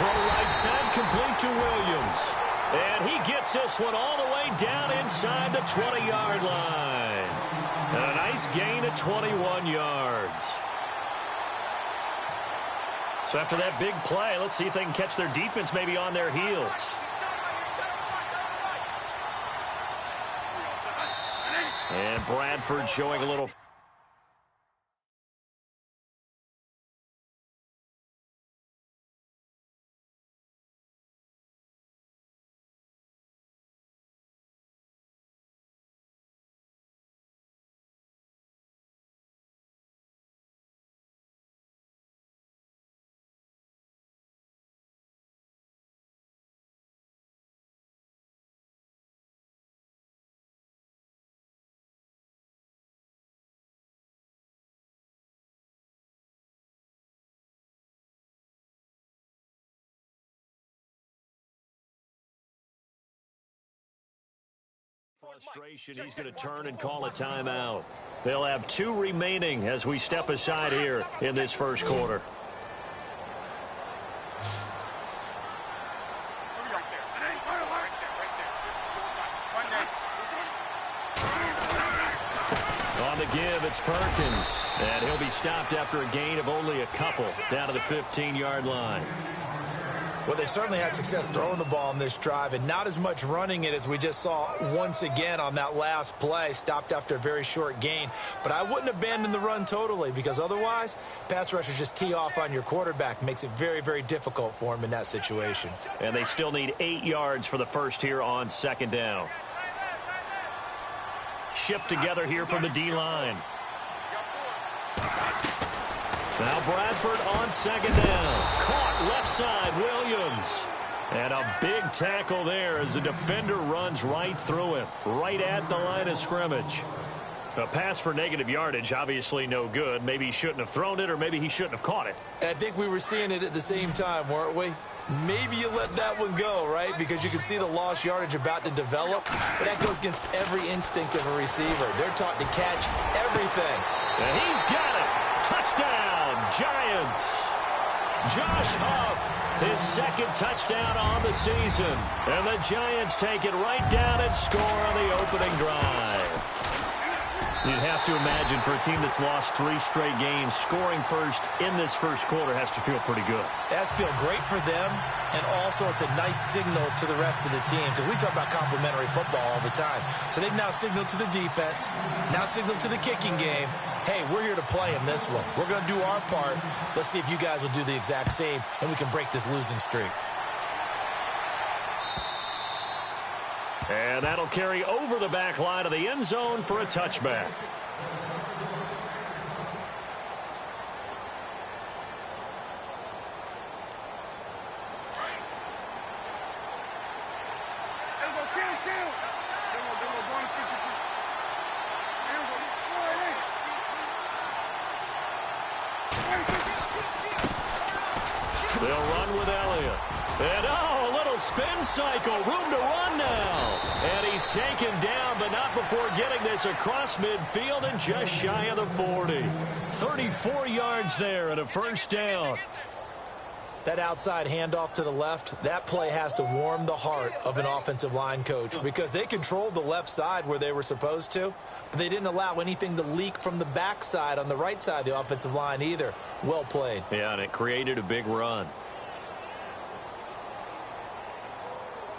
Throw right side, complete to Williams. And he gets this one all the way down inside the 20-yard line. And a nice gain of 21 yards. So after that big play, let's see if they can catch their defense maybe on their heels. And Bradford showing a little... Frustration, he's going to turn and call a timeout. They'll have 2 remaining as we step aside here in this first quarter. On the give, it's Perkins. And he'll be stopped after a gain of only a couple down to the 15-yard line. Well, they certainly had success throwing the ball on this drive and not as much running it as we just saw once again on that last play. Stopped after a very short gain. But I wouldn't abandon the run totally because otherwise, pass rushers just tee off on your quarterback. Makes it very, very difficult for him in that situation. And they still need 8 yards for the first here on second down. Shift together here from the D-line. Now Bradford on second down. Caught left side, Williams. And a big tackle there as the defender runs right through him, right at the line of scrimmage. A pass for negative yardage, obviously no good. Maybe he shouldn't have thrown it, or maybe he shouldn't have caught it. I think we were seeing it at the same time, weren't we? Maybe you let that one go, right? Because you can see the lost yardage about to develop. But that goes against every instinct of a receiver. They're taught to catch everything. And he's got it. Touchdown, Giants. Josh Huff, his second touchdown on the season. And the Giants take it right down and score on the opening drive. You'd have to imagine for a team that's lost 3 straight games, scoring first in this first quarter has to feel pretty good. It has to feel great for them, and also it's a nice signal to the rest of the team, because we talk about complementary football all the time. So they've now signaled to the defense, now signaled to the kicking game, hey, we're here to play in this one. We're going to do our part. Let's see if you guys will do the exact same, and we can break this losing streak. And that'll carry over the back line of the end zone for a touchback. They'll run with Elliott. And, oh, a little spin cycle. Room to run now. And he's taken down, but not before getting this across midfield and just shy of the 40. 34 yards there and a first down. That outside handoff to the left, that play has to warm the heart of an offensive line coach because they controlled the left side where they were supposed to, but they didn't allow anything to leak from the backside on the right side of the offensive line either. Well played. Yeah, and it created a big run.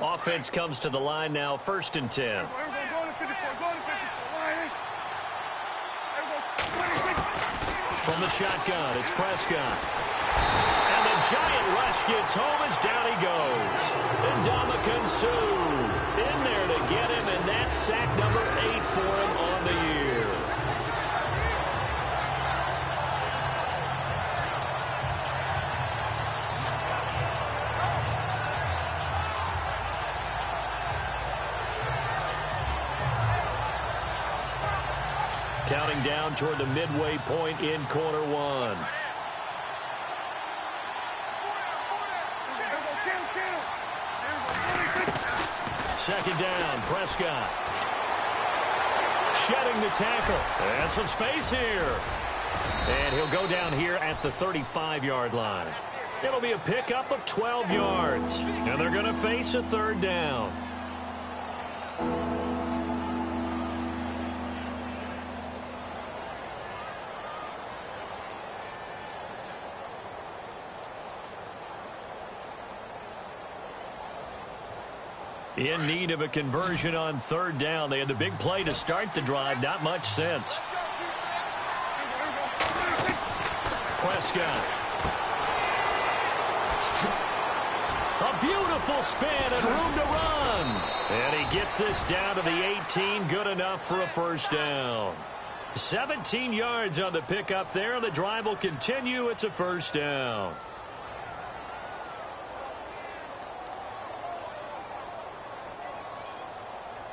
Offense comes to the line now, 1st and 10. From the shotgun, it's Prescott. And the giant rush gets home as down he goes. And Ndamukong Suh in there to get him, and that's sack number 8 for him on the year. Counting down toward the midway point in quarter one. Second down, Prescott. Shedding the tackle. And some space here. And he'll go down here at the 35-yard line. It'll be a pickup of 12 yards, and they're going to face a third down. In need of a conversion on third down. They had the big play to start the drive. Not much sense. Prescott. A beautiful spin and room to run. And he gets this down to the 18. Good enough for a first down. 17 yards on the pickup there. The drive will continue. It's a first down.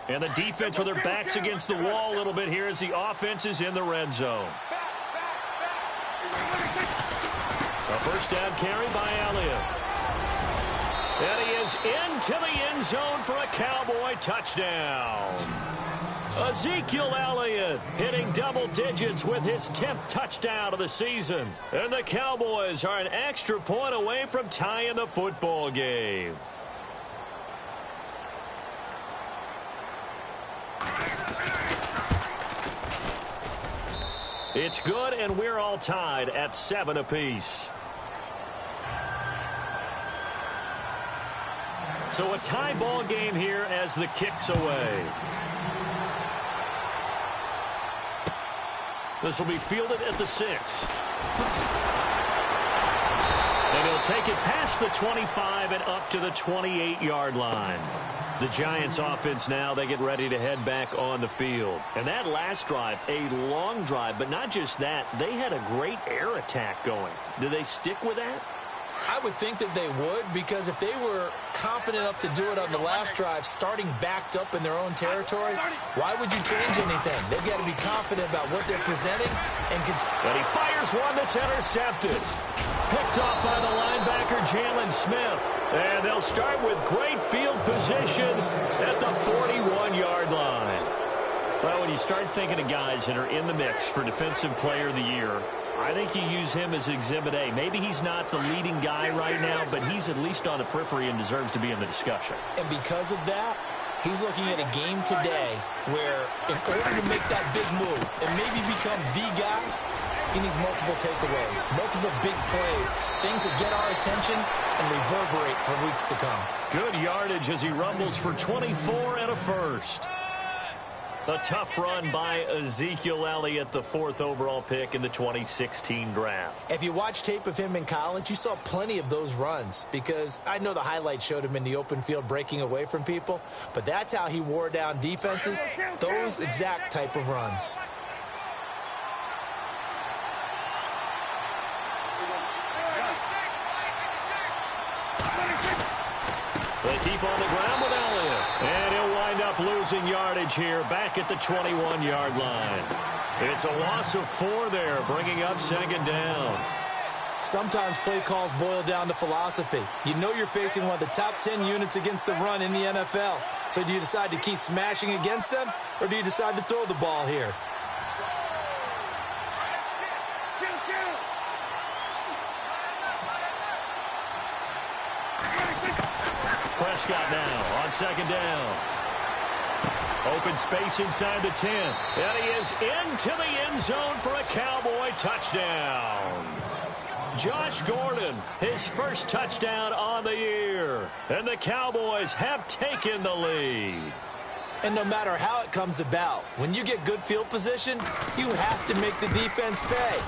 And the defense with their backs against the wall a little bit here as the offense is in the red zone. A first down carry by Elliott. And he is into the end zone for a Cowboy touchdown. Ezekiel Elliott hitting double digits with his 10th touchdown of the season. And the Cowboys are an extra point away from tying the football game. It's good, and we're all tied at 7 apiece. So a tie ball game here as the kick's away. This will be fielded at the 6. And he'll take it past the 25 and up to the 28-yard line. The Giants offense now, they get ready to head back on the field. And that last drive, a long drive, but not just that, they had a great air attack going. Do they stick with that? I would think that they would, because if they were confident enough to do it on the last drive, starting backed up in their own territory, why would you change anything? They've got to be confident about what they're presenting. And he fires one that's intercepted. Picked off by the linebacker, Jalen Smith. And they'll start with great field position at the 41-yard line. Well, when you start thinking of guys that are in the mix for Defensive Player of the Year, I think you use him as Exhibit A. Maybe he's not the leading guy right now, but he's at least on the periphery and deserves to be in the discussion. And because of that, he's looking at a game today where in order to make that big move and maybe become the guy, he needs multiple takeaways, multiple big plays, things that get our attention and reverberate for weeks to come. Good yardage as he rumbles for 24 and a first. A tough run by Ezekiel Elliott, the 4th overall pick in the 2016 draft. If you watch tape of him in college, you saw plenty of those runs, because I know the highlights showed him in the open field breaking away from people, but that's how he wore down defenses, those exact type of runs. They keep on the ground with Elliott. And he'll wind up losing yardage here back at the 21-yard line. It's a loss of 4 there, bringing up second down. Sometimes play calls boil down to philosophy. You know you're facing one of the top 10 units against the run in the NFL. So do you decide to keep smashing against them, or do you decide to throw the ball here? Prescott now on second down. Open space inside the 10. And he is into the end zone for a Cowboy touchdown. Josh Gordon, his first touchdown on the year. And the Cowboys have taken the lead. And no matter how it comes about, when you get good field position, you have to make the defense pay.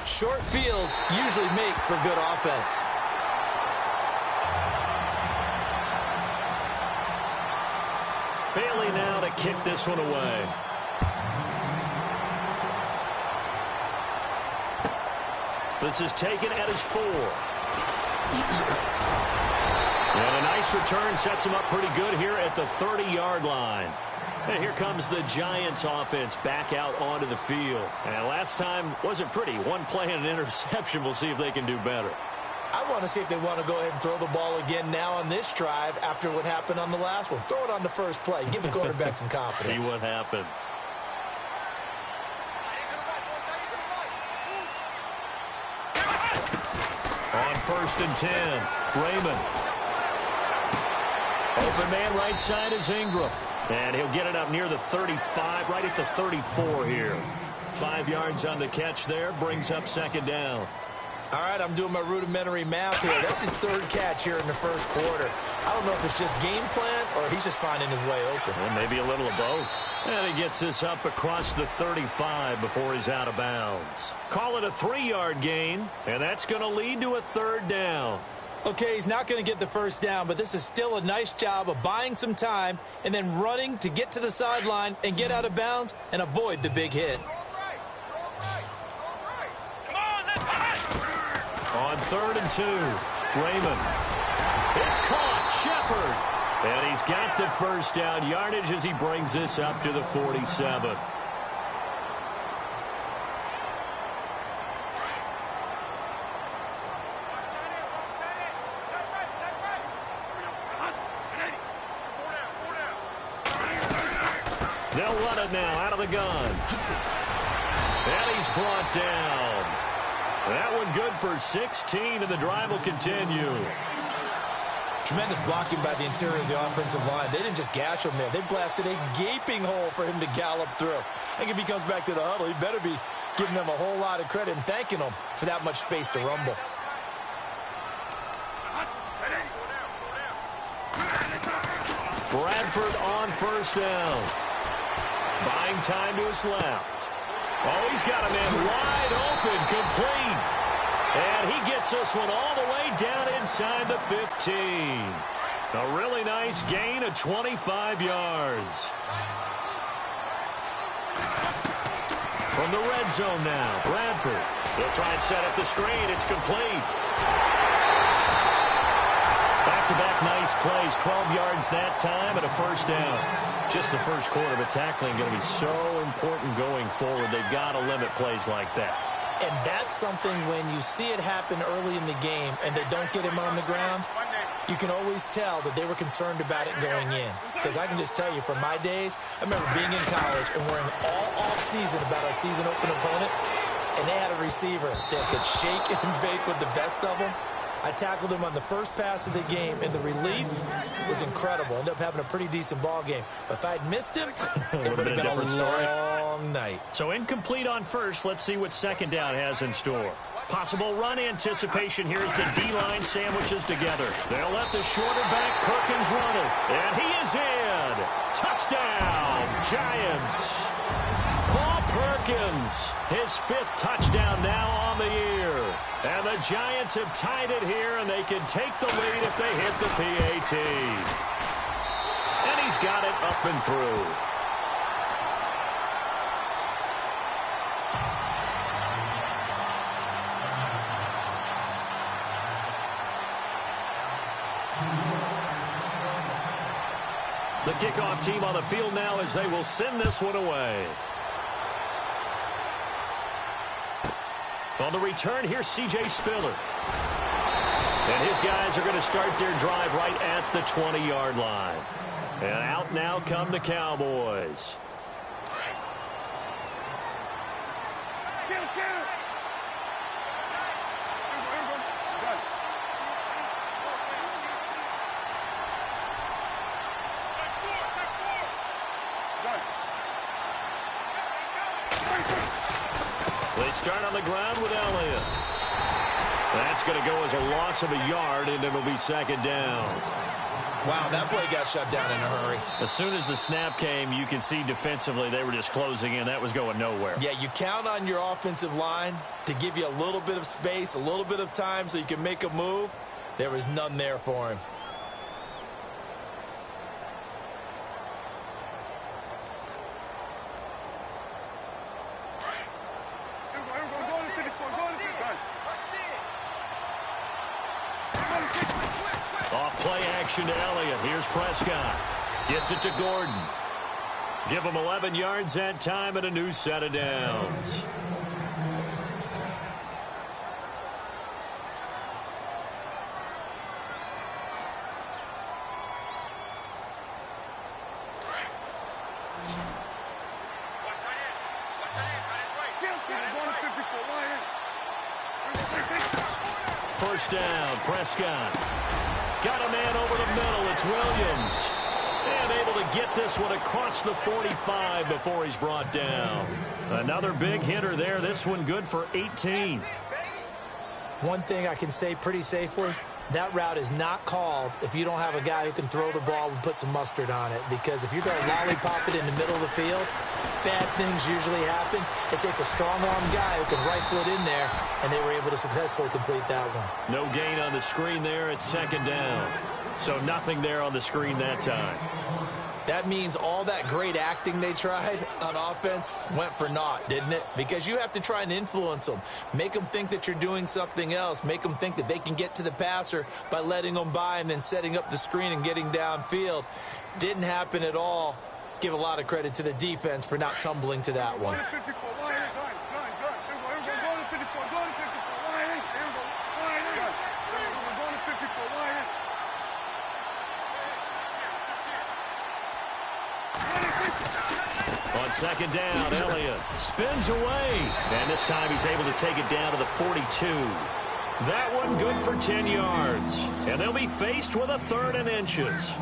Short fields usually make for good offense. Bailey now to kick this one away. This is taken at his 4. And a nice return sets him up pretty good here at the 30-yard line. And here comes the Giants offense back out onto the field. And last time wasn't pretty. One play and an interception. We'll see if they can do better. I want to see if they want to go ahead and throw the ball again now on this drive after what happened on the last one. Throw it on the first play. Give the quarterback some confidence. See what happens. On 1st and 10. Raymond. Open man right side is Ingram. And he'll get it up near the 35, right at the 34 here. 5 yards on the catch there, brings up 2nd down. All right, I'm doing my rudimentary math here. That's his 3rd catch here in the 1st quarter. I don't know if it's just game plan or he's just finding his way open. Well, maybe a little of both. And he gets this up across the 35 before he's out of bounds. Call it a 3-yard gain, and that's going to lead to a 3rd down. Okay, he's not going to get the 1st down, but this is still a nice job of buying some time and then running to get to the sideline and get out of bounds and avoid the big hit. On 3rd and 2, Raymond. It's caught, Shepard. And he's got the 1st down yardage as he brings this up to the 47. They'll run it now out of the gun. And he's brought down. That one good for 16, and the drive will continue. Tremendous blocking by the interior of the offensive line. They didn't just gash him there. They blasted a gaping hole for him to gallop through. I think if he comes back to the huddle, he better be giving them a whole lot of credit and thanking them for that much space to rumble. Bradford on 1st down. Buying time to his left. Oh, he's got a man wide open, complete. And he gets this one all the way down inside the 15. A really nice gain of 25 yards. From the red zone now, Bradford. They'll try and set up the screen. It's complete. Back-to-back nice plays, 12 yards that time and a 1st down. Just the 1st quarter, but tackling going to be so important going forward. They've got to limit plays like that. And that's something when you see it happen early in the game and they don't get him on the ground, you can always tell that they were concerned about it going in. Because I can just tell you from my days, I remember being in college and worrying all off-season about our season-open opponent, and they had a receiver that could shake and bake with the best of them. I tackled him on the first pass of the game, and the relief was incredible. Ended up having a pretty decent ball game. But if I had missed him, it would have been a different long night. So incomplete on 1st. Let's see what 2nd down has in store. Possible run anticipation here as the D-line sandwiches together. They'll let the shorter back Perkins run it. And he is in. Touchdown, Giants. Paul Perkins, his 5th touchdown now on the year. And the Giants have tied it here, and they can take the lead if they hit the PAT. And he's got it up and through. The kickoff team on the field now as they will send this one away. On the return, here's C.J. Spiller. And his guys are going to start their drive right at the 20-yard line. And out now come the Cowboys. They start on the ground with Elliott. That's going to go as a loss of a yard, and it'll be 2nd down. Wow, that play got shut down in a hurry. As soon as the snap came, you can see defensively they were just closing in. That was going nowhere. Yeah, you count on your offensive line to give you a little bit of space, a little bit of time so you can make a move. There was none there for him. Off-play action to Elliott. Here's Prescott. Gets it to Gordon. Give him 11 yards that time and a new set of downs. first down. Prescott got a man over the middle. It's Williams. And able to get this one across the 45 before he's brought down. Another big hitter there. This one good for 18. One thing I can say pretty safely, that route is not called if you don't have a guy who can throw the ball and put some mustard on it. Because if you're going to lollipop it in the middle of the field, bad things usually happen. It takes a strong-arm guy who can rifle it in there, and they were able to successfully complete that one. No gain on the screen there at second down. So nothing there on the screen that time. That means all that great acting they tried on offense went for naught, didn't it? Because you have to try and influence them. Make them think that you're doing something else. Make them think that they can get to the passer by letting them by and then setting up the screen and getting downfield. Didn't happen at all. Give a lot of credit to the defense for not tumbling to that one. On second down, Elliott spins away. And this time he's able to take it down to the 42. That one good for 10 yards. And they'll be faced with a 3rd and inches.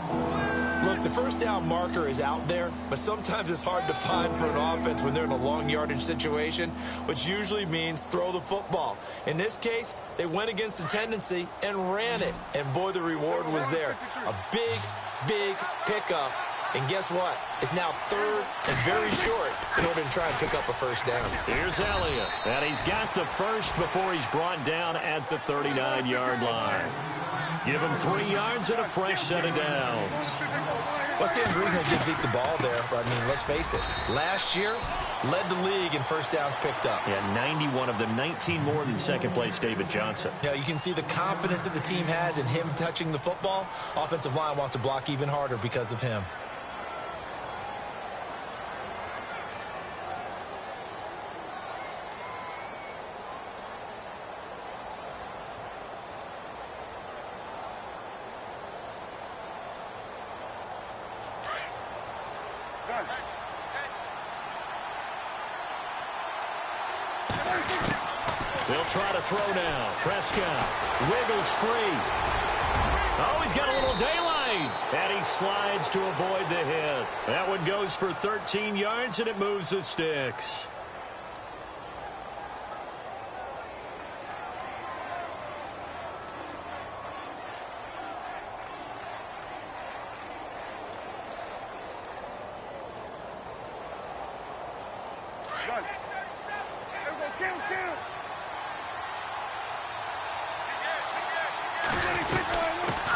Look, the first down marker is out there, but sometimes it's hard to find for an offense when they're in a long yardage situation, which usually means throw the football. In this case, they went against the tendency and ran it. And boy, the reward was there. A big, big pickup. And guess what? It's now 3rd and very short in order to try and pick up a first down. Here's Elliott. And he's got the first before he's brought down at the 39-yard line. Give him 3 yards and a fresh set of downs. What stands to reason that gives Zeke the ball there? I mean, let's face it. Last year, led the league in first downs picked up. Yeah, 91 of the 19 more than second place David Johnson. Yeah, you can see the confidence that the team has in him touching the football. Offensive line wants to block even harder because of him. They'll try to throw now. Prescott wiggles free. Oh, he's got a little daylight. And he slides to avoid the hit. That one goes for 13 yards, and it moves the sticks.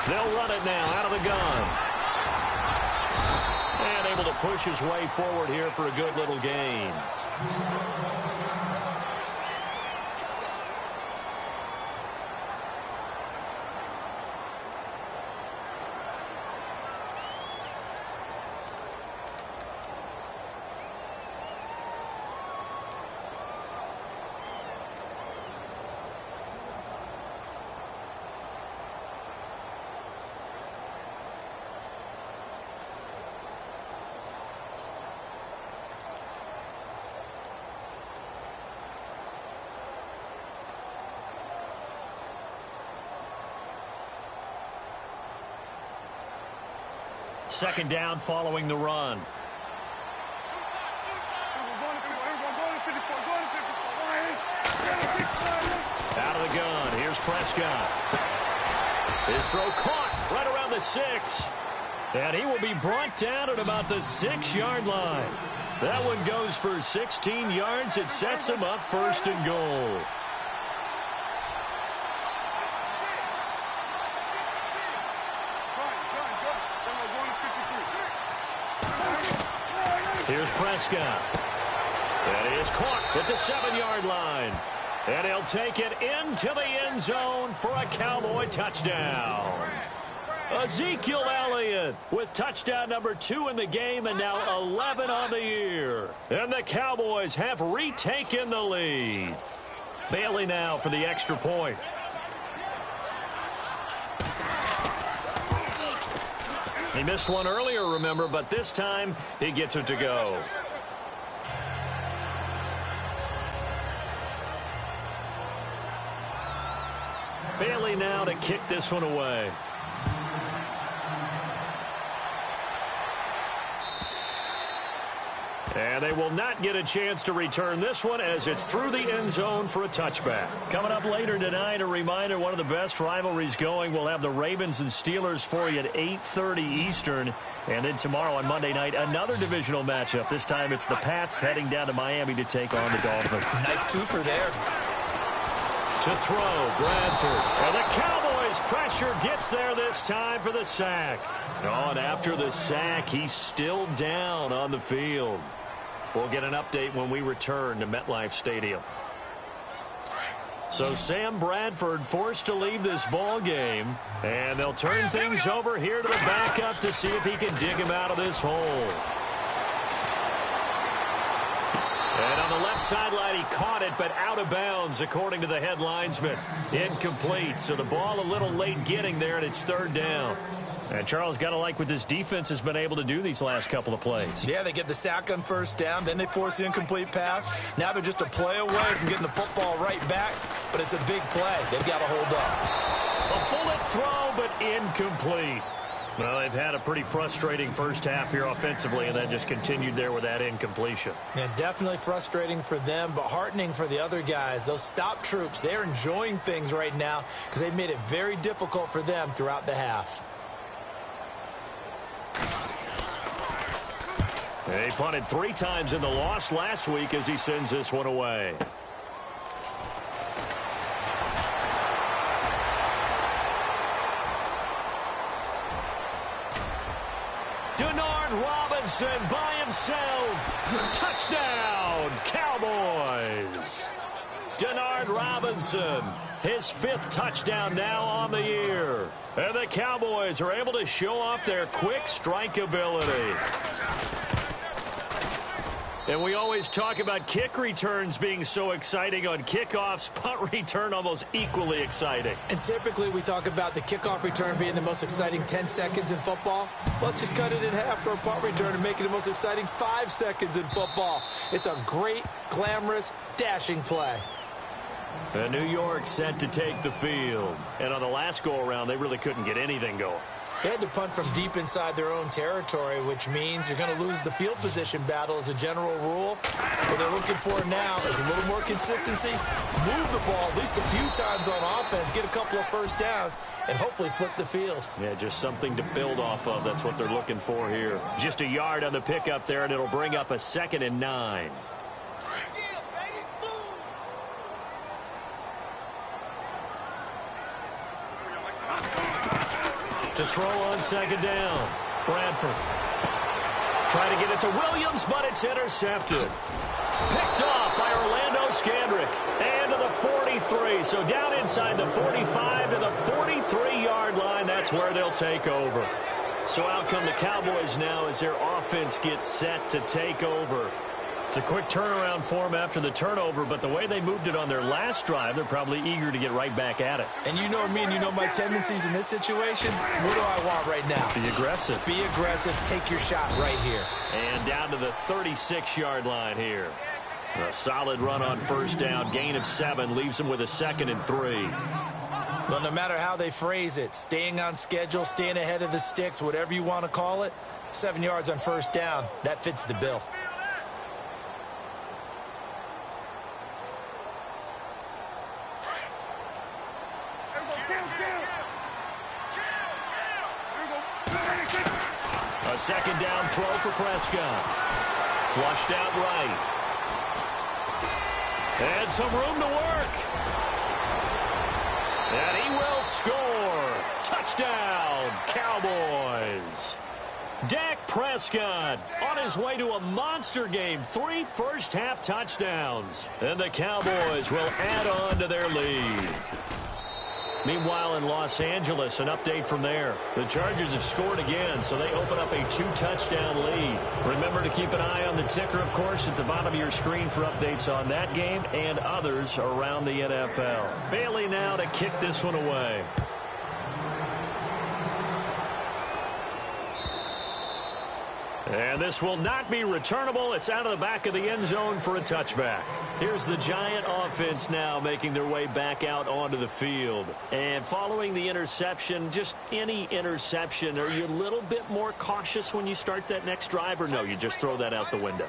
They'll run it now out of the gun. And able to push his way forward here for a good little gain. Second down following the run. Out of the gun. Here's Prescott. His throw caught right around the 6. And he will be brought down at about the 6-yard line. That one goes for 16 yards. It sets him up 1st and goal. Here's Prescott. And he is caught at the 7-yard line. And he'll take it into the end zone for a Cowboy touchdown. Ezekiel Elliott with touchdown number 2 in the game and now 11 on the year. And the Cowboys have retaken the lead. Bailey now for the extra point. He missed one earlier, remember, but this time he gets it to go. Bailey now to kick this one away. And they will not get a chance to return this one as it's through the end zone for a touchback. Coming up later tonight, a reminder, one of the best rivalries going. We'll have the Ravens and Steelers for you at 8:30 Eastern. And then tomorrow on Monday night, another divisional matchup. This time it's the Pats heading down to Miami to take on the Dolphins. Nice twofer there. To throw, Bradford. And the Cowboys pressure gets there this time for the sack. And after the sack, he's still down on the field. We'll get an update when we return to MetLife Stadium. So Sam Bradford forced to leave this ball game, and they'll turn things over here to the backup to see if he can dig him out of this hole. And on the left sideline, he caught it, but out of bounds, according to the head linesman. Incomplete, so the ball a little late getting there, and it's third down. And Charles, got to like what this defense has been able to do these last couple of plays. Yeah, they get the sack on first down, then they force the incomplete pass. Now they're just a play away from getting the football right back, but it's a big play. They've got to hold up. A bullet throw, but incomplete. Well, they've had a pretty frustrating first half here offensively, and then just continued there with that incompletion. Yeah, definitely frustrating for them, but heartening for the other guys. Those stop troops, they're enjoying things right now because they've made it very difficult for them throughout the half. He punted 3 times in the loss last week as he sends this one away. Denard Robinson by himself. Touchdown, Cowboys. Denard Robinson, his 5th touchdown now on the year. And the Cowboys are able to show off their quick strike ability. And we always talk about kick returns being so exciting on kickoffs. Punt return almost equally exciting. And typically we talk about the kickoff return being the most exciting 10 seconds in football. Let's just cut it in half for a punt return and make it the most exciting 5 seconds in football. It's a great, glamorous, dashing play. And New York set to take the field. And on the last go-around, they really couldn't get anything going. They had to punt from deep inside their own territory, which means you're going to lose the field position battle as a general rule. What they're looking for now is a little more consistency, move the ball at least a few times on offense, get a couple of first downs, and hopefully flip the field. Yeah, just something to build off of. That's what they're looking for here. Just a yard on the pickup there, and it'll bring up a 2nd and 9. To throw on 2nd down. Bradford. Trying to get it to Williams, but it's intercepted. Picked off by Orlando Scandrick. And to the 43. So down inside the 45 to the 43-yard line. That's where they'll take over. So out come the Cowboys now as their offense gets set to take over. It's a quick turnaround for them after the turnover, but the way they moved it on their last drive, they're probably eager to get right back at it. And you know me and you know my tendencies in this situation. What do I want right now? Be aggressive. Be aggressive. Take your shot right here. And down to the 36-yard line here. A solid run on first down. Gain of 7 leaves them with a 2nd and 3. Well, no matter how they phrase it, staying on schedule, staying ahead of the sticks, whatever you want to call it, 7 yards on first down, that fits the bill. A 2nd down throw for Prescott. Flushed out right. And some room to work. And he will score. Touchdown, Cowboys. Dak Prescott on his way to a monster game. 3 first-half touchdowns. And the Cowboys will add on to their lead. Meanwhile, in Los Angeles, an update from there. The Chargers have scored again, so they open up a 2-touchdown lead. Remember to keep an eye on the ticker, of course, at the bottom of your screen for updates on that game and others around the NFL. Bailey now to kick this one away. And this will not be returnable. It's out of the back of the end zone for a touchback. Here's the Giant offense now making their way back out onto the field. And following the interception, just any interception, are you a little bit more cautious when you start that next drive, or no, you just throw that out the window?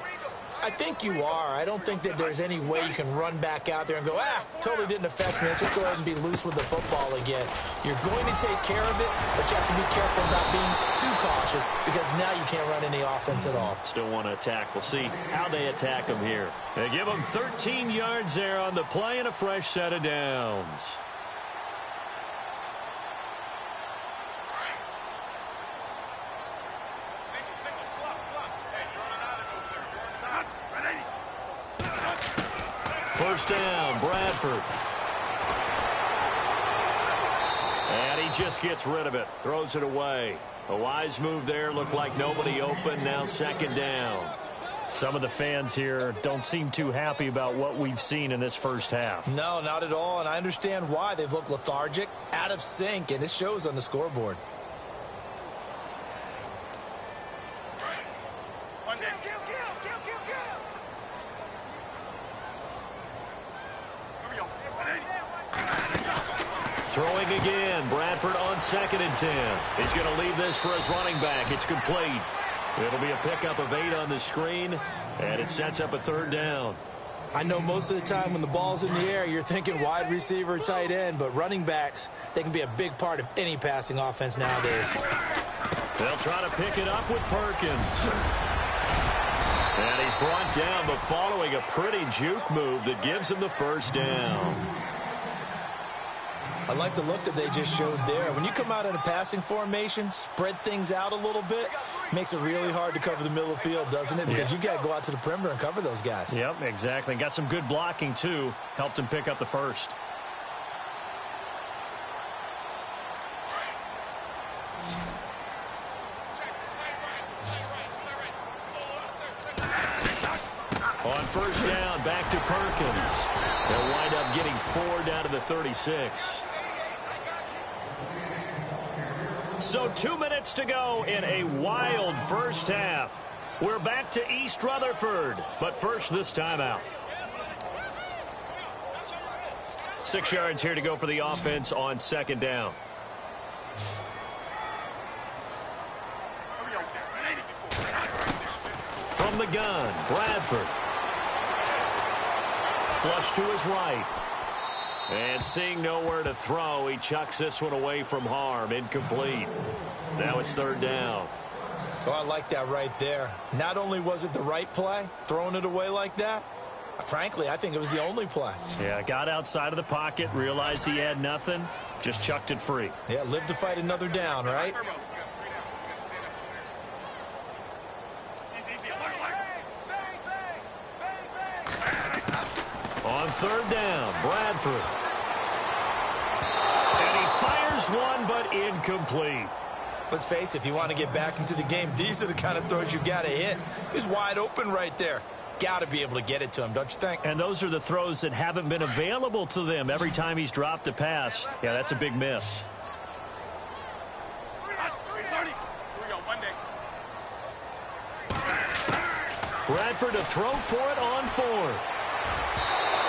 I think you are. I don't think that there's any way you can run back out there and go, totally didn't affect me. Let's just go ahead and be loose with the football again. You're going to take care of it, but you have to be careful about being too cautious because now you can't run any offense at all. Still want to attack. We'll see how they attack them here. They give them 13 yards there on the play and a fresh set of downs. First down, Bradford. And he just gets rid of it, throws it away. A wise move there, looked like nobody open, now second down. Some of the fans here don't seem too happy about what we've seen in this first half. No, not at all, and I understand why. They've looked lethargic, out of sync, and it shows on the scoreboard. Throwing again, Bradford on 2nd and 10. He's going to leave this for his running back. It's complete. It'll be a pickup of 8 on the screen, and it sets up a third down. I know most of the time when the ball's in the air, you're thinking wide receiver, tight end, but running backs, they can be a big part of any passing offense nowadays. They'll try to pick it up with Perkins. And he's brought down, but following a pretty juke move that gives him the first down. I like the look that they just showed there. When you come out in a passing formation, spread things out a little bit, makes it really hard to cover the middle of the field, doesn't it? Because you got to go out to the perimeter and cover those guys. Yep, exactly. Got some good blocking, too. Helped him pick up the first. On first down, back to Perkins. They'll wind up getting 4 down to the 36. So 2 minutes to go in a wild first half. We're back to East Rutherford, but first this timeout. 6 yards here to go for the offense on second down. From the gun, Bradford. Flush to his right. And seeing nowhere to throw, he chucks this one away from harm. Incomplete. Now it's third down. Oh, I like that right there. Not only was it the right play, throwing it away like that, frankly, I think it was the only play. Yeah, got outside of the pocket, realized he had nothing, just chucked it free. Yeah, live to fight another down, right? On third down, Bradford. And he fires one, but incomplete. Let's face it, if you want to get back into the game, these are the kind of throws you got to hit. He's wide open right there. Got to be able to get it to him, don't you think? And those are the throws that haven't been available to them every time he's dropped a pass. Yeah, that's a big miss. Bradford to throw for it on 4.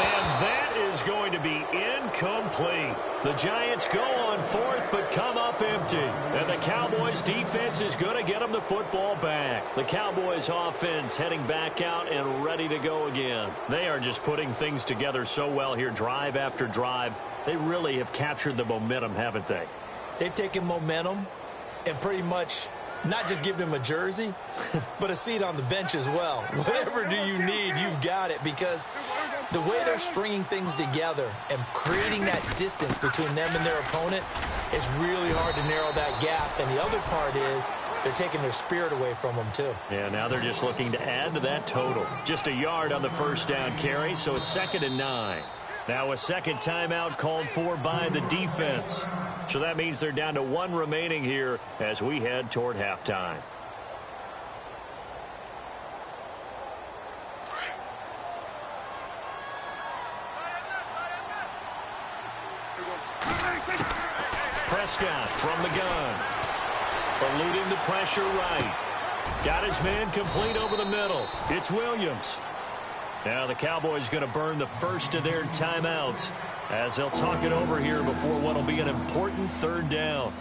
And that is going to be incomplete. The Giants go on 4th, but come up empty. And the Cowboys defense is going to get them the football back. The Cowboys offense heading back out and ready to go again. They are just putting things together so well here, drive after drive. They really have captured the momentum, haven't they? They've taken momentum and pretty much not just give him a jersey, but a seat on the bench as well. Whatever do you need, you've got it, because the way they're stringing things together and creating that distance between them and their opponent, it's really hard to narrow that gap. And the other part is they're taking their spirit away from them, too. Yeah, now they're just looking to add to that total. Just a yard on the first down carry, so it's 2nd and 9. Now a second timeout called for by the defense. So that means they're down to 1 remaining here as we head toward halftime. Prescott from the gun. Eluding the pressure right. Got his man complete over the middle. It's Williams. Now the Cowboys going to burn the first of their timeouts as they'll talk it over here before what will be an important third down.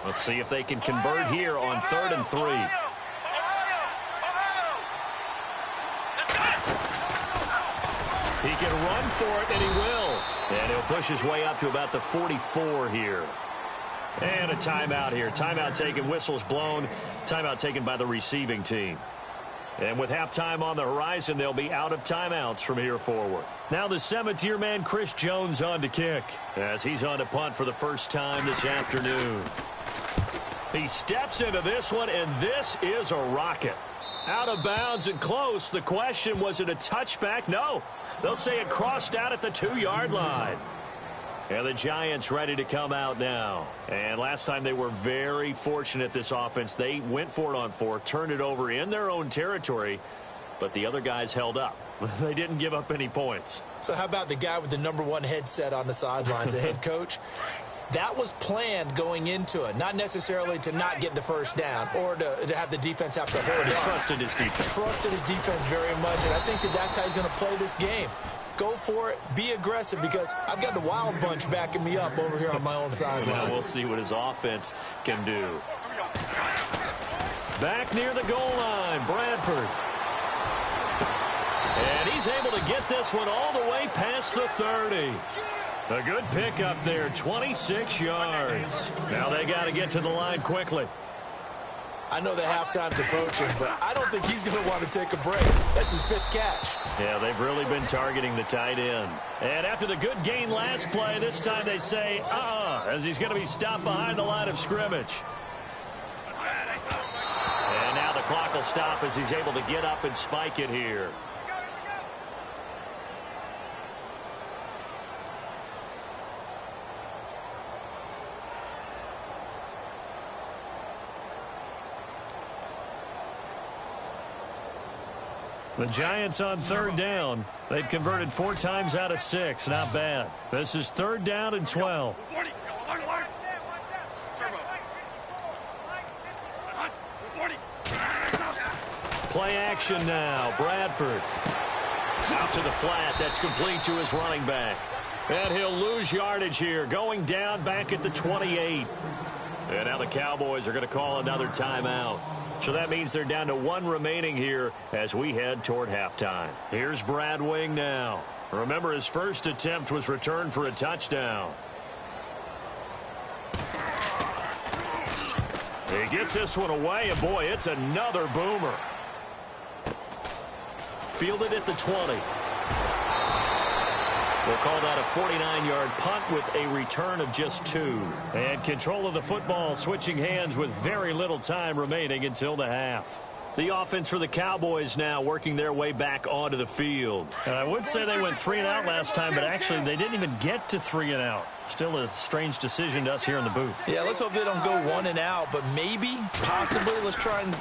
Let's see if they can convert here on 3rd and 3. He can run for it, and he will. And he'll push his way up to about the 44 here. And a timeout here. Timeout taken, whistles blown. Timeout taken by the receiving team. And with halftime on the horizon, they'll be out of timeouts from here forward. Now the 7th-year man, Chris Jones, on to kick, as he's on to punt for the first time this afternoon. He steps into this one, and this is a rocket. Out of bounds and close. The question, was it a touchback? No. They'll say it crossed out at the 2-yard line. And the Giants ready to come out now. And last time they were very fortunate, this offense. They went for it on 4, turned it over in their own territory, but the other guys held up. They didn't give up any points. So how about the guy with the #1 headset on the sidelines, the head coach? That was planned going into it, not necessarily to not get the first down or to have the defense have to hold it. He trusted his defense. Trusted his defense very much, and I think that's how he's going to play this game. Go for it, be aggressive, because I've got the wild bunch backing me up over here on my own sideline. Now we'll see what his offense can do. Back near the goal line, Bradford. And he's able to get this one all the way past the 30. A good pickup there, 26 yards. Now they got to get to the line quickly. I know the halftime's approaching, but I don't think he's going to want to take a break. That's his fifth catch. Yeah, they've really been targeting the tight end. And after the good gain last play, this time they say, as he's going to be stopped behind the line of scrimmage. And now the clock will stop as he's able to get up and spike it here. The Giants on 3rd down. They've converted 4 times out of 6. Not bad. This is 3rd down and 12. Play action now. Bradford. Out to the flat. That's complete to his running back. And he'll lose yardage here. Going down back at the 28. And now the Cowboys are going to call another timeout. So that means they're down to 1 remaining here as we head toward halftime. Here's Brad Wing now. Remember, his first attempt was returned for a touchdown. He gets this one away, and boy, it's another boomer. Fielded at the 20. We'll call that a 49-yard punt with a return of just 2. And control of the football switching hands with very little time remaining until the half. The offense for the Cowboys now working their way back onto the field. And I would say they went 3 and out last time, but actually they didn't even get to 3 and out. Still a strange decision to us here in the booth. Yeah, let's hope they don't go 1 and out, but maybe, possibly, let's try and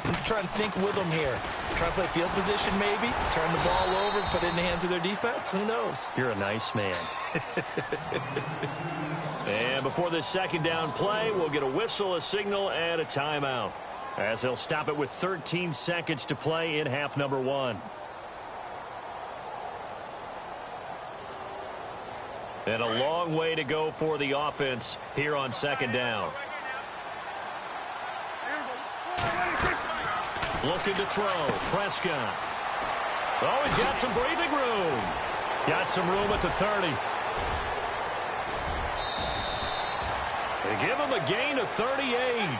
think with them here. Try to play field position maybe, turn the ball over, put it in the hands of their defense. Who knows? You're a nice man. And before this 2nd down play, we'll get a whistle, a signal, and a timeout, as they'll stop it with 13 seconds to play in half number 1. And a long way to go for the offense here on 2nd down. Looking to throw. Prescott. Oh, he's got some breathing room. Got some room at the 30. They give him a gain of 38.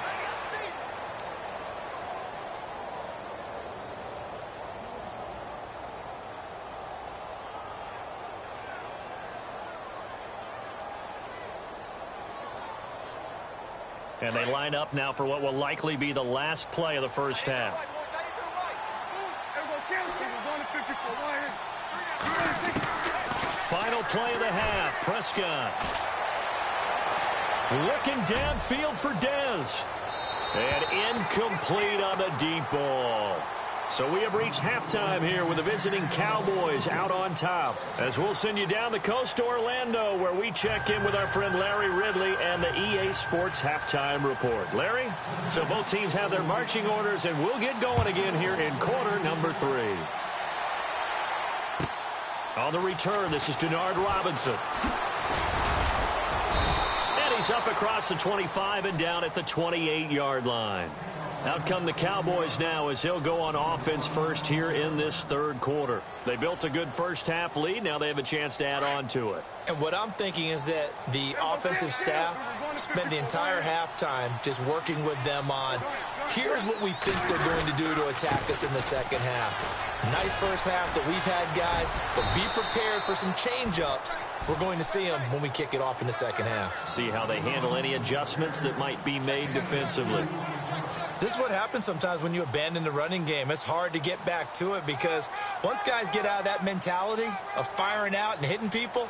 And they line up now for what will likely be the last play of the first half. Final play of the half. Prescott. Looking downfield for Dez. And incomplete on the deep ball. So we have reached halftime here with the visiting Cowboys out on top. As we'll send you down the coast to Orlando, where we check in with our friend Larry Ridley and the EA Sports Halftime Report. Larry? So both teams have their marching orders, and we'll get going again here in quarter number 3. On the return, this is Denard Robinson. And he's up across the 25 and down at the 28-yard line. Out come the Cowboys now as they'll go on offense first here in this third quarter. They built a good first-half lead. Now they have a chance to add on to it. And what I'm thinking is that the offensive staff spent the entire halftime just working with them on, here's what we think they're going to do to attack us in the second half. Nice first half that we've had, guys, but be prepared for some change-ups. We're going to see them when we kick it off in the second half. See how they handle any adjustments that might be made defensively. This is what happens sometimes when you abandon the running game. It's hard to get back to it because once guys get out of that mentality of firing out and hitting people,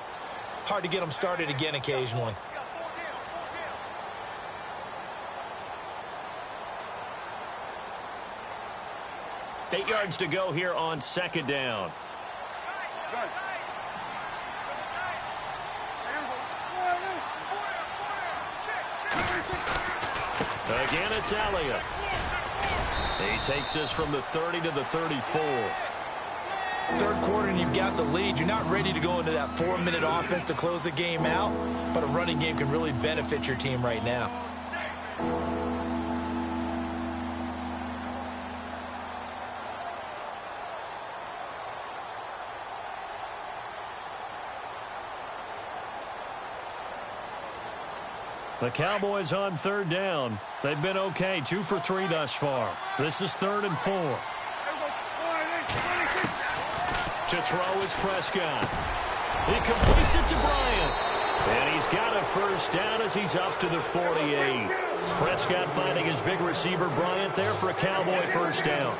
hard to get them started again occasionally. Eight yards to go here on second down. Again, it's Elliott. He takes this from the 30 to the 34. Third quarter and you've got the lead. You're not ready to go into that 4-minute offense to close the game out, but a running game can really benefit your team right now. The Cowboys on third down. They've been okay, 2 for 3 thus far. This is 3rd and 4. To throw is Prescott. He completes it to Bryant. And he's got a first down as he's up to the 48. Prescott finding his big receiver Bryant there for a Cowboy first down.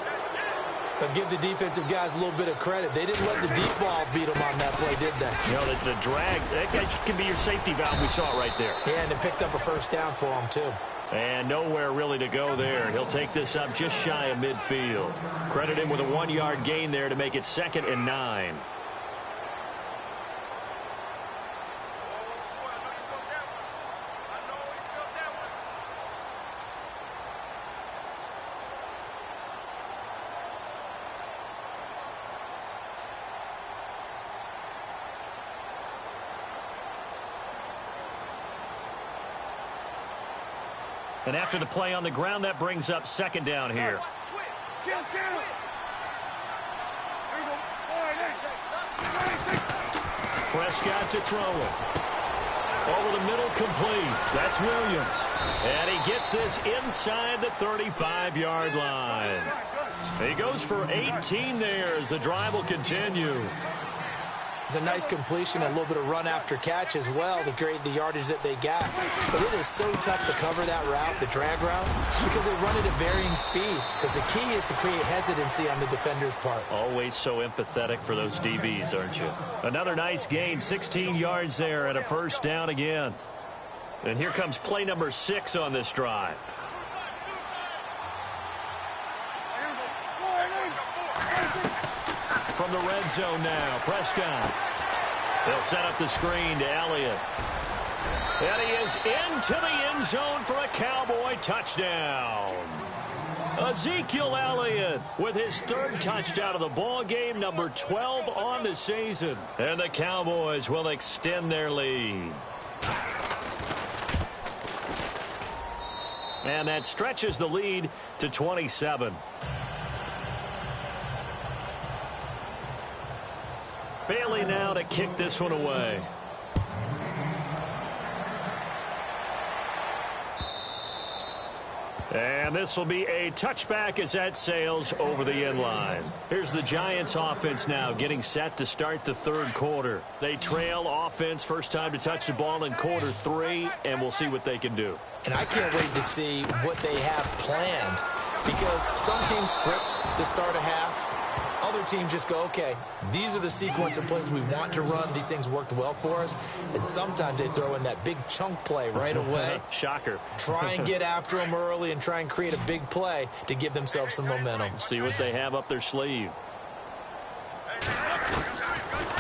But give the defensive guys a little bit of credit. They didn't let the deep ball beat them on that play, did they? You know, the drag, that guy can be your safety valve. We saw it right there. Yeah, and it picked up a first down for him, too. And nowhere really to go there. He'll take this up just shy of midfield. Credit him with a 1-yard gain there to make it 2nd and 9. And after the play on the ground, that brings up 2nd down here. Prescott to throw it. Over the middle, complete. That's Williams. And he gets this inside the 35-yard line. He goes for 18 there as the drive will continue. It's a nice completion and a little bit of run after catch as well to create the yardage that they got. But it is so tough to cover that route, the drag route, because they run it at varying speeds. Because the key is to create hesitancy on the defender's part. Always so empathetic for those DBs, aren't you? Another nice gain, 16 yards there and a first down again. And here comes play number 6 on this drive. From the red zone now, Prescott. They'll set up the screen to Elliott. And he is into the end zone for a Cowboy touchdown. Ezekiel Elliott with his 3rd touchdown of the ball game, number 12 on the season. And the Cowboys will extend their lead. And that stretches the lead to 27. Bailey now to kick this one away. And this will be a touchback as that sails over the end line. Here's the Giants offense now getting set to start the 3rd quarter. They trail offense, first time to touch the ball in quarter 3, and we'll see what they can do. And I can't wait to see what they have planned, because some teams script to start a half. Other other teams just go, okay, these are the sequence of plays we want to run. These things worked well for us. And sometimes they throw in that big chunk play right away. Shocker. Try and get after them early and try and create a big play to give themselves some momentum. See what they have up their sleeve.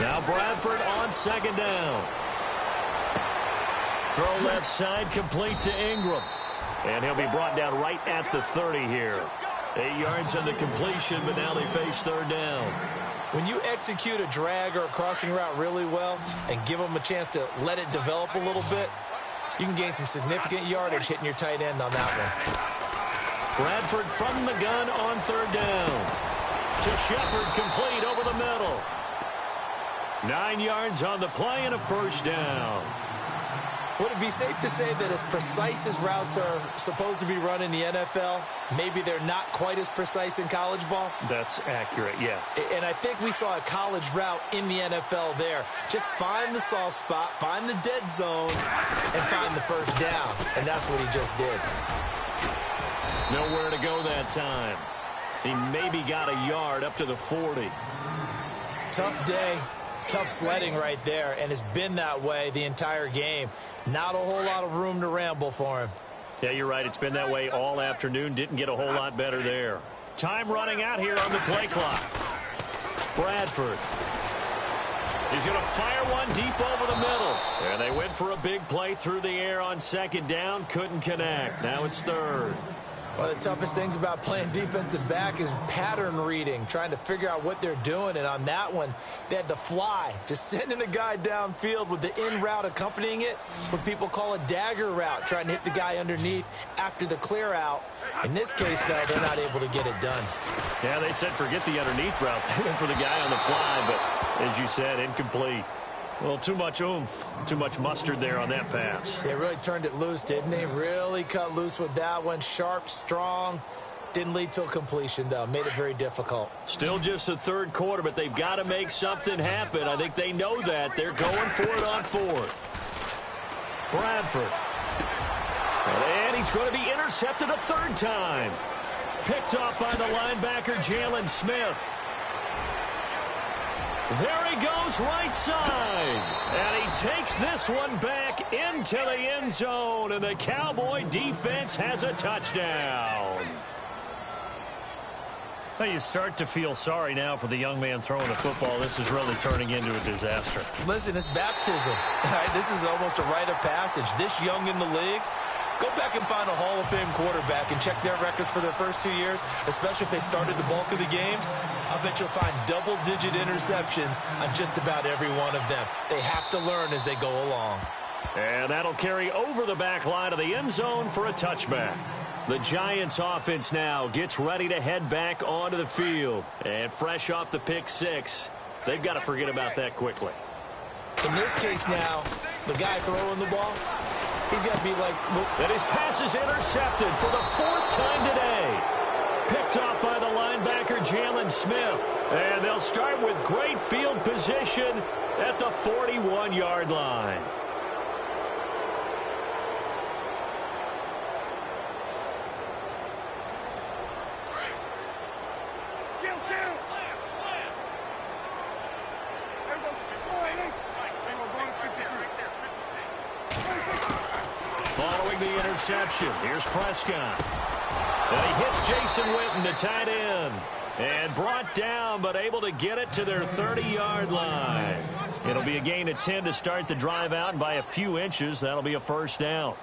Now Bradford on second down. Throw left side, complete to Ingram. And he'll be brought down right at the 30 here. 8 yards on the completion, but now they face third down. When you execute a drag or a crossing route really well and give them a chance to let it develop a little bit, you can gain some significant yardage hitting your tight end on that one. Bradford from the gun on third down. To Shepard, complete over the middle. 9 yards on the play and a first down. Would it be safe to say that as precise as routes are supposed to be run in the NFL, maybe they're not quite as precise in college ball? That's accurate, yeah. And I think we saw a college route in the NFL there. Just find the soft spot, find the dead zone, and find the first down. And that's what he just did. Nowhere to go that time. He maybe got a yard up to the 40. Tough day. Tough sledding right there, and it's been that way the entire game. Not a whole lot of room to ramble for him. Yeah, you're right. It's been that way all afternoon. Didn't get a whole lot better there. Time running out here on the play clock. Bradford. He's going to fire one deep over the middle. And they went for a big play through the air on second down. Couldn't connect. Now it's third. One of the toughest things about playing defensive back is pattern reading, trying to figure out what they're doing. And on that one, they had the fly, just sending a guy downfield with the in route accompanying it, what people call a dagger route, trying to hit the guy underneath after the clear out. In this case, though, they're not able to get it done. Yeah, they said forget the underneath route. They went for the guy on the fly, but as you said, incomplete. Well, too much oomph, too much mustard there on that pass. They really turned it loose, didn't they? Really cut loose with that one. Sharp, strong. Didn't lead to a completion, though. Made it very difficult. Still just the third quarter, but they've got to make something happen. I think they know that. They're going for it on fourth. Bradford. And he's going to be intercepted a third time. Picked off by the linebacker, Jalen Smith. There he goes right side. And he takes this one back into the end zone. And the Cowboy defense has a touchdown. Well, you start to feel sorry now for the young man throwing the football. This is really turning into a disaster. Listen, it's baptism. All right, this is almost a rite of passage. This young in the league, go back and find a Hall of Fame quarterback and check their records for their first 2 years, especially if they started the bulk of the games. I'll bet you'll find double-digit interceptions on just about every one of them. They have to learn as they go along. And that'll carry over the back line of the end zone for a touchback. The Giants offense now gets ready to head back onto the field. And fresh off the pick six, they've got to forget about that quickly. In this case now, the guy throwing the ball, he's got to be like... And his pass is intercepted for the fourth time today. Picked off by the linebacker, Jalen Smith. And they'll start with great field position at the 41-yard line. Following the interception, here's Prescott. And he hits Jason Witten, the tight end. And brought down, but able to get it to their 30-yard line. It'll be a gain of 10 to start the drive out, and by a few inches, that'll be a first down.